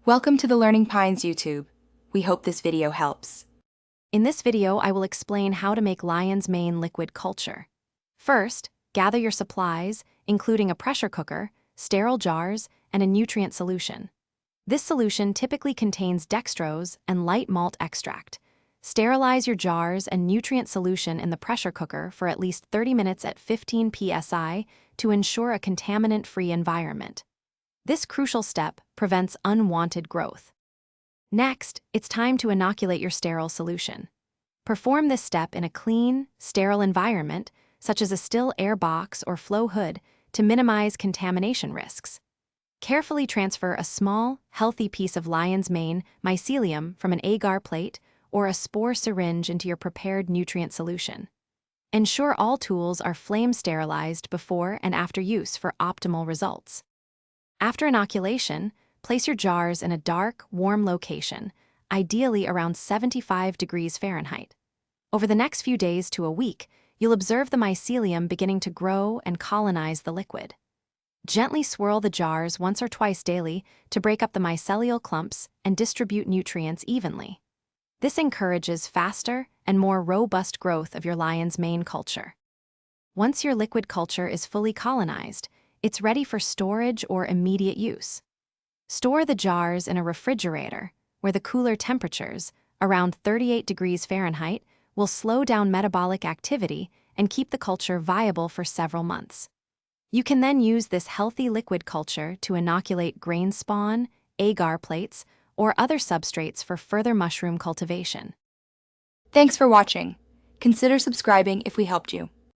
Welcome to the Learning Pines YouTube. We hope this video helps. In this video, I will explain how to make lion's mane liquid culture. First, gather your supplies, including a pressure cooker, sterile jars, and a nutrient solution. This solution typically contains dextrose and light malt extract. Sterilize your jars and nutrient solution in the pressure cooker for at least 30 minutes at 15 psi to ensure a contaminant-free environment. This crucial step prevents unwanted growth. Next, it's time to inoculate your sterile solution. Perform this step in a clean, sterile environment, such as a still air box or flow hood, to minimize contamination risks. Carefully transfer a small, healthy piece of lion's mane mycelium from an agar plate or a spore syringe into your prepared nutrient solution. Ensure all tools are flame sterilized before and after use for optimal results. After inoculation, place your jars in a dark, warm location, ideally around 75 degrees Fahrenheit. Over the next few days to a week, you'll observe the mycelium beginning to grow and colonize the liquid. Gently swirl the jars once or twice daily to break up the mycelial clumps and distribute nutrients evenly. This encourages faster and more robust growth of your lion's mane culture. Once your liquid culture is fully colonized, it's ready for storage or immediate use. Store the jars in a refrigerator, where the cooler temperatures, around 38 degrees Fahrenheit, will slow down metabolic activity and keep the culture viable for several months. You can then use this healthy liquid culture to inoculate grain spawn, agar plates, or other substrates for further mushroom cultivation. Thanks for watching. Consider subscribing if we helped you.